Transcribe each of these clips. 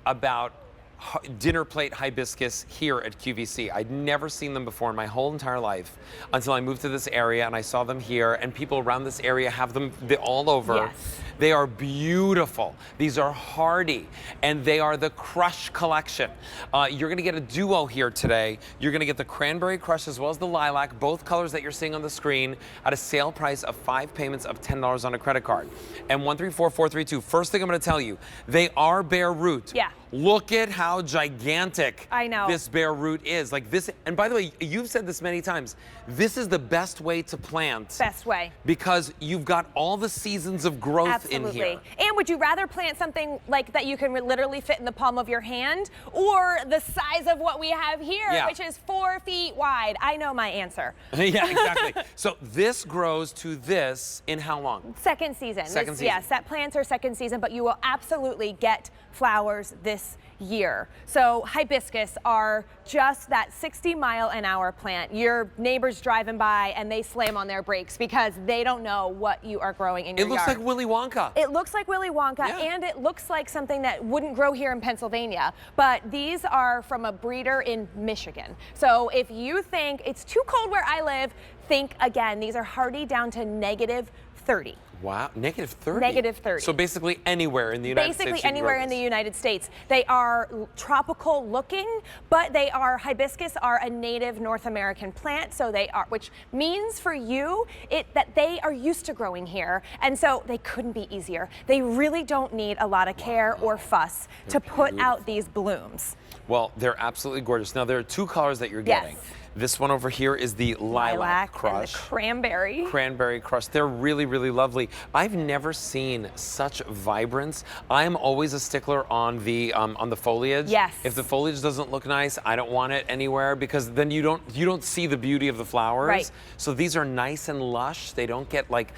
about dinner plate hibiscus here at QVC. I'd never seen them before in my whole entire life until I moved to this area and I saw them here, and people around this area have them all over. Yes. They are beautiful. These are hardy, and they are the Crush collection. You're gonna get a duo here today. You're gonna get the Cranberry Crush as well as the Lilac, both colors that you're seeing on the screen, at a sale price of 5 payments of $10 on a credit card. And 134432, first thing I'm gonna tell you, they are Bareroot. Yeah. Look at how gigantic I know. this Bareroot is. Like this, and by the way, you've said this many times, this is the best way to plant. Best way. Because you've got all the seasons of growth Absolutely. in here. And would you rather plant something like that you can literally fit in the palm of your hand, or the size of what we have here, Yeah. which is 4 feet wide? I know my answer. Yeah, exactly. So this grows to this in how long? Second season. Second season. Yes, that plants are second season, but you will absolutely get flowers this year. So hibiscus are just that 60-mile-an-hour plant. Your neighbor's driving by and they slam on their brakes because they don't know what you are growing in your It looks yard. like Willy Wonka. It looks like Willy Wonka, Yeah. and it looks like something that wouldn't grow here in Pennsylvania. But these are from a breeder in Michigan. So if you think it's too cold where I live, think again. These are hardy down to -30. Wow, -30? -30. So basically anywhere in the United States. Basically you can anywhere grow in the this. United States. They are tropical looking, but they are, hibiscus are a native North American plant, so they are, which means for you that they are used to growing here, and so they couldn't be easier. They really don't need a lot of care or fuss to put out these blooms. Well, they're absolutely gorgeous. Now there are 2 colors that you're getting. Yes. This one over here is the Lilac And Crush. the cranberry. Cranberry Crush. They're really, really lovely. I've never seen such vibrance. I'm always a stickler on the foliage. Yes. If the foliage doesn't look nice, I don't want it anywhere, because then you don't see the beauty of the flowers. Right. So these are nice and lush. They don't get like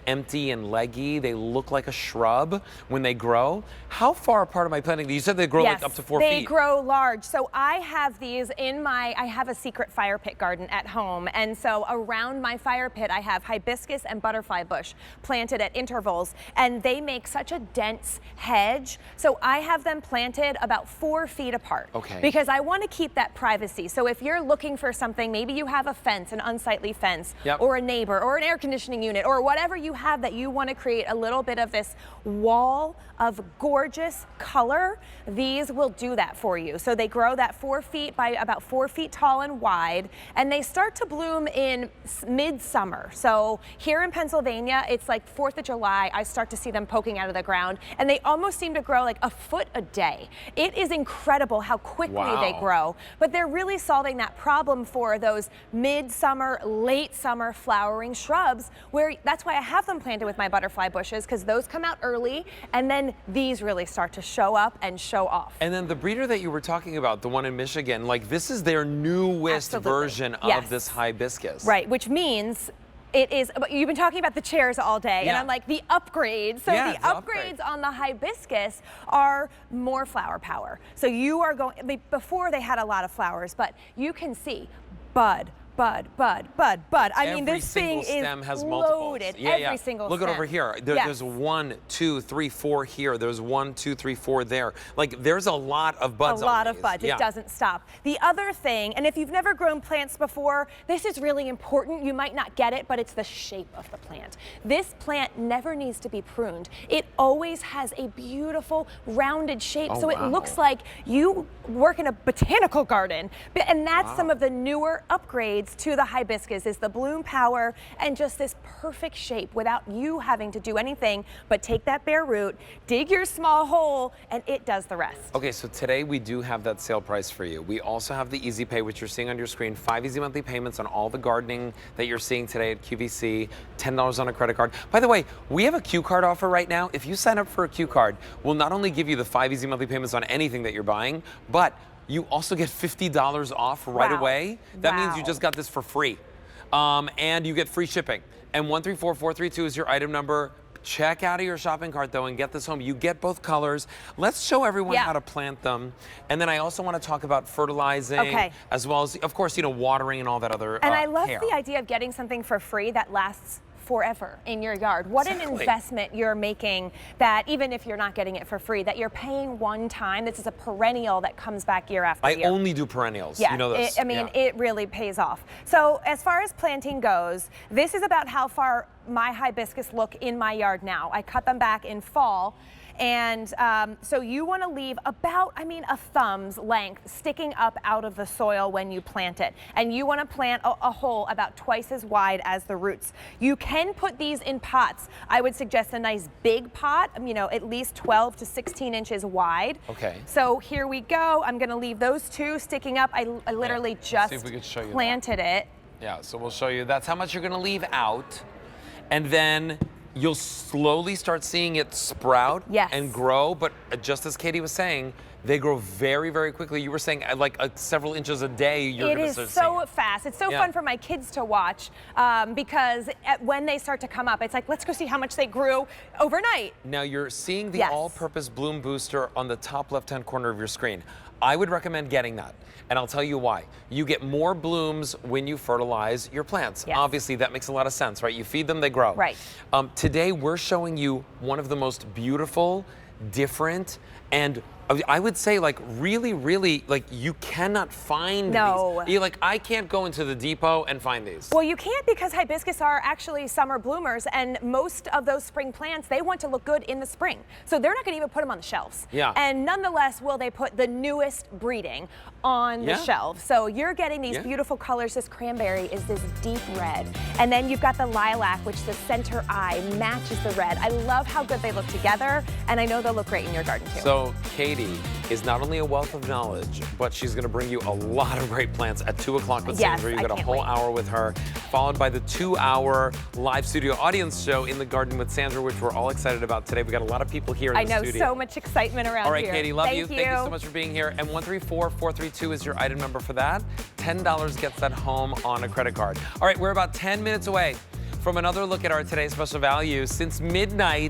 empty and leggy. They look like a shrub when they grow. How far apart am I planting? You said they grow like up to 4 feet. They grow large. So I have these in I have a secret fire pit garden at home, and so around my fire pit I have hibiscus and butterfly bush planted at intervals, and they make such a dense hedge. So I have them planted about 4 feet apart. Okay. Because I want to keep that privacy. So if you're looking for something, maybe you have a fence, an unsightly fence, Yep. or a neighbor, or an air conditioning unit, or whatever you have that you want to create a little bit of this wall of gorgeous color, these will do that for you. So they grow that 4 feet by about 4 feet tall and wide, and they start to bloom in midsummer. So here in Pennsylvania, it's like 4th of July, I start to see them poking out of the ground, and they almost seem to grow like a foot a day. It is incredible how quickly they Wow. grow, but they're really solving that problem for those midsummer, late summer flowering shrubs, where that's why I have them planted with my butterfly bushes, because those come out early, and then these really start to show up and show off. And then the breeder that you were talking about, the one in Michigan, like this is their newest Absolutely. version Yes. of this hibiscus. Right, which means it is, you've been talking about the chairs all day, Yeah. and I'm like, the upgrades. So Yeah, the the upgrade. upgrades on the hibiscus are more flower power. So you are going, before they had a lot of flowers, but you can see bud, bud, bud, bud, bud. I mean, Every this thing single is stem has multiples. loaded. Yeah, Every yeah. single Look stem. at over here. Yes. There's 1, 2, 3, 4 here. There's 1, 2, 3, 4 there. Like there's a lot of buds. A lot on of these. buds. Yeah. It doesn't stop. The other thing, and if you've never grown plants before, this is really important. You might not get it, but it's the shape of the plant. This plant never needs to be pruned. It always has a beautiful rounded shape, Oh, so it wow. looks like you work in a botanical garden. And that's some of the newer upgrades to the hibiscus, is the bloom power and just this perfect shape without you having to do anything but take that bare root, dig your small hole, and it does the rest. Okay, so today we do have that sale price for you. We also have the Easy Pay, which you're seeing on your screen. 5 easy monthly payments on all the gardening that you're seeing today at QVC. $10 on a credit card. By the way, we have a Q card offer right now. If you sign up for a Q card, we'll not only give you the 5 easy monthly payments on anything that you're buying, but you also get $50 off right Wow. away. That means you Wow. just got this for free. And you get free shipping. And 134432 is your item number. Check out of your shopping cart though and get this home. You get both colors. Let's show everyone Yeah. how to plant them. And then I also want to talk about fertilizing, as well as, of course, watering and all that other And I love care. the idea of getting something for free that lasts forever in your yard. What an Exactly. investment you're making, that even if you're not getting it for free, that you're paying one time. This is a perennial that comes back year after I year. only do perennials. Yeah, You know this. it really pays off. So as far as planting goes, this is about how far my hibiscus look in my yard now. I cut them back in fall. And so you want to leave about, a thumb's length sticking up out of the soil when you plant it. And you want to plant a hole about twice as wide as the roots. You can put these in pots. I would suggest a nice big pot, at least 12 to 16 inches wide. Okay. So here we go. I'm going to leave those two sticking up. I literally Let's just see if we can show you planted it. Yeah, so we'll show you. That's how much you're going to leave out. And then you'll slowly start seeing it sprout and grow. But just as Katie was saying, they grow very, very quickly. You were saying like several inches a day. You're going to start seeing it. It is so fast. It's so fun for my kids to watch because when they start to come up, it's like, let's go see how much they grew overnight. Now you're seeing the all-purpose bloom booster on the top left-hand corner of your screen. I would recommend getting that. And I'll tell you why. You get more blooms when you fertilize your plants. Yes. Obviously, that makes a lot of sense, right? You feed them, they grow. Right. Today, we're showing you one of the most beautiful, different, and I would say really, really, you cannot find these. You're like, I can't go into the depot and find these. Well, you can't, because hibiscus are actually summer bloomers, and most of those spring plants, they want to look good in the spring. So they're not going to even put them on the shelves. Yeah. And nonetheless, will they put the newest breeding on the shelf. So you're getting these beautiful colors. This cranberry is this deep red. And then you've got the lilac, which the center eye matches the red. I love how good they look together, and I know they'll look great in your garden too. So Katie is not only a wealth of knowledge, but she's going to bring you a lot of great plants at 2 o'clock with Sandra. You got a whole hour with her, followed by the 2-hour live studio audience show in the garden with Sandra, which we're all excited about today. We got a lot of people here in the studio. I know, so much excitement around here. All right, Katie, love you. Thank Thank you so much for being here. And 134432 is your item number for that. $10 gets that home on a credit card. All right, we're about 10 minutes away from another look at our today's special value. Since midnight,